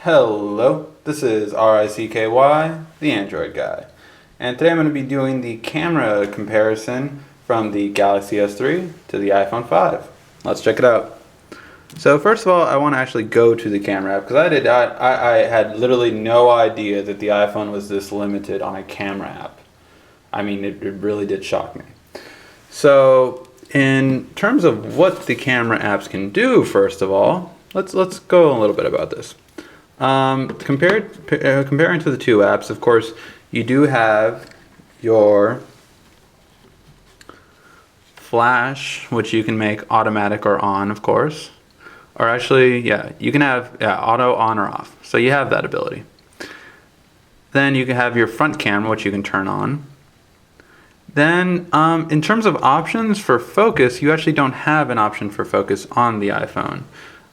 Hello, this is RICKY, the Android guy. And today I'm going to be doing the camera comparison from the Galaxy S3 to the iPhone 5. Let's check it out. So first of all, I want to actually go to the camera app because I had literally no idea that the iPhone was this limited on a camera app. I mean, it really did shock me. So in terms of what the camera apps can do, first of all, let's go a little bit about this. Comparing to the two apps, of course, you do have your flash, which you can make automatic or on, of course. Or actually, yeah, you can have auto on or off. So you have that ability. Then you can have your front camera, which you can turn on. Then, in terms of options for focus, you actually don't have an option for focus on the iPhone.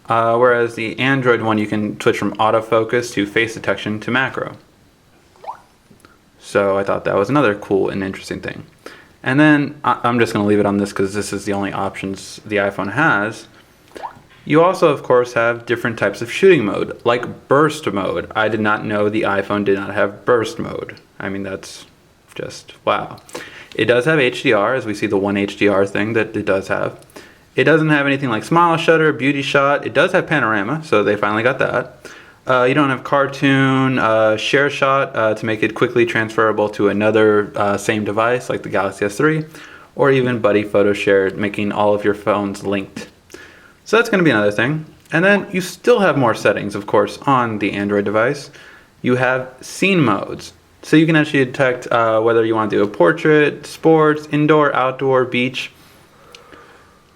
Whereas the Android one, you can switch from autofocus to face detection to macro. So I thought that was another cool and interesting thing. And then I'm just going to leave it on this because this is the only options the iPhone has. You also, of course, have different types of shooting mode, like burst mode. I did not know the iPhone did not have burst mode. I mean, that's just wow. It does have HDR, as we see the one HDR thing that it does have. It doesn't have anything like smile shutter, beauty shot. It does have panorama, so they finally got that. You don't have cartoon, share shot to make it quickly transferable to another same device like the Galaxy S3, or even buddy photo share, making all of your phones linked. So that's going to be another thing. And then you still have more settings, of course, on the Android device. You have scene modes. So you can actually detect whether you want to do a portrait, sports, indoor, outdoor, beach,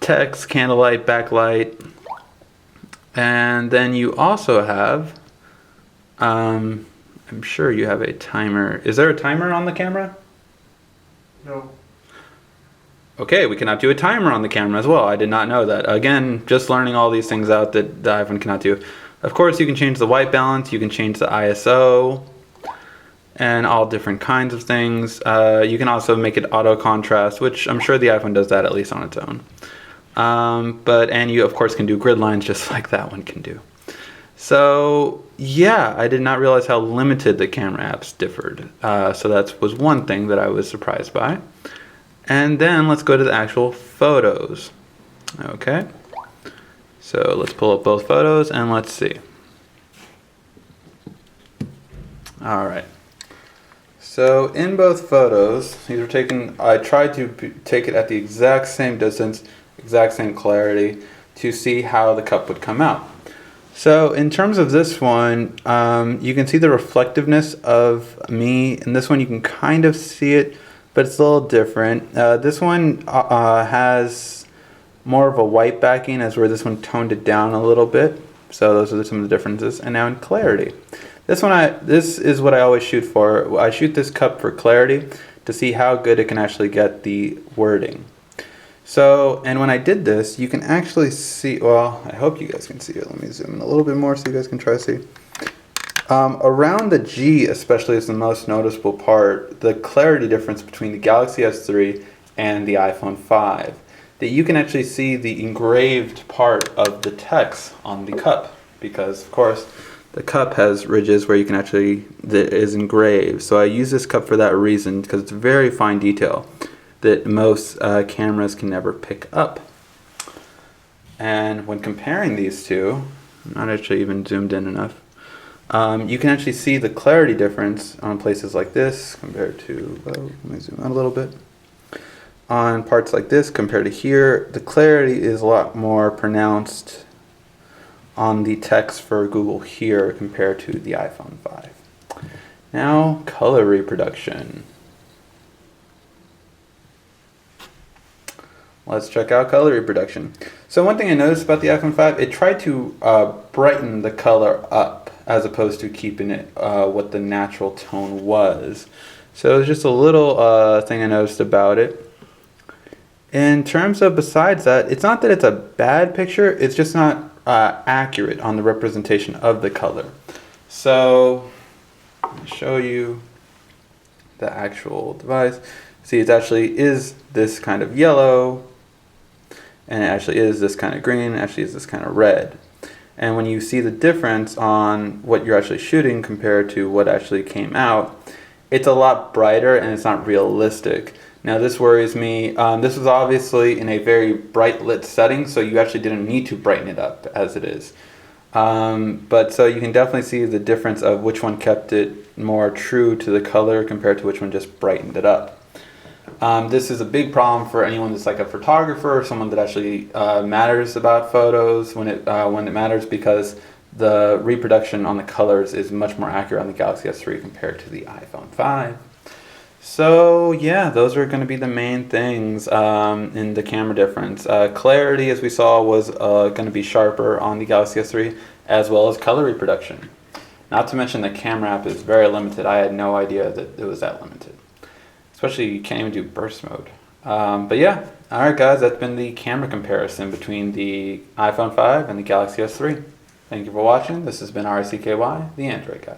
text, candlelight, backlight. And then you also have, I'm sure you have a timer. Is there a timer on the camera? No. Okay, we cannot do a timer on the camera as well. I did not know that. Again, just learning all these things out that the iPhone cannot do. Of course, you can change the white balance. You can change the ISO and all different kinds of things. You can also make it auto contrast, which I'm sure the iPhone does that at least on its own. And you of course can do grid lines just like that one can do. So yeah, I did not realize how limited the camera apps differed. So that was one thing that I was surprised by. And then let's go to the actual photos. Okay. So let's pull up both photos and let's see. All right. So in both photos, these were taken, I tried to take it at the exact same distance, exact same clarity to see how the cup would come out. So in terms of this one, you can see the reflectiveness of me. In this one you can kind of see it, but it's a little different. This one has more of a white backing, as where this one toned it down a little bit. So those are some of the differences. And now in clarity. This is what I always shoot for. I shoot this cup for clarity to see how good it can actually get the wording. So, and when I did this, you can actually see, well, I hope you guys can see it. Let me zoom in a little bit more so you guys can try to see. Around the G especially is the most noticeable part, the clarity difference between the Galaxy S3 and the iPhone 5. That you can actually see the engraved part of the text on the cup, because of course the cup has ridges where you can actually, that is engraved. So I use this cup for that reason, because it's very fine detail that most cameras can never pick up. And when comparing these two, I'm not actually even zoomed in enough, you can actually see the clarity difference on places like this compared to, let me zoom out a little bit. On parts like this compared to here, the clarity is a lot more pronounced on the text for Google here compared to the iPhone 5. Now, color reproduction. Let's check out color reproduction. So one thing I noticed about the iPhone 5, it tried to brighten the color up as opposed to keeping it what the natural tone was. So it's just a little thing I noticed about it. In terms of besides that, it's not that it's a bad picture, it's just not accurate on the representation of the color. So let me show you the actual device. See, it actually is this kind of yellow, and it actually is this kind of green, it actually is this kind of red. And when you see the difference on what you're actually shooting compared to what actually came out, it's a lot brighter and it's not realistic. Now this worries me. This was obviously in a very bright lit setting, so you actually didn't need to brighten it up as it is. But so you can definitely see the difference of which one kept it more true to the color compared to which one just brightened it up. This is a big problem for anyone that's like a photographer or someone that actually matters about photos when it matters, because the reproduction on the colors is much more accurate on the Galaxy S3 compared to the iPhone 5. So yeah, those are going to be the main things in the camera difference. Clarity, as we saw, was going to be sharper on the Galaxy S3, as well as color reproduction. Not to mention the camera app is very limited. I had no idea that it was that limited. Especially you can't even do burst mode. But yeah, alright guys, that's been the camera comparison between the iPhone 5 and the Galaxy S3. Thank you for watching. This has been RCKY, the Android Guy.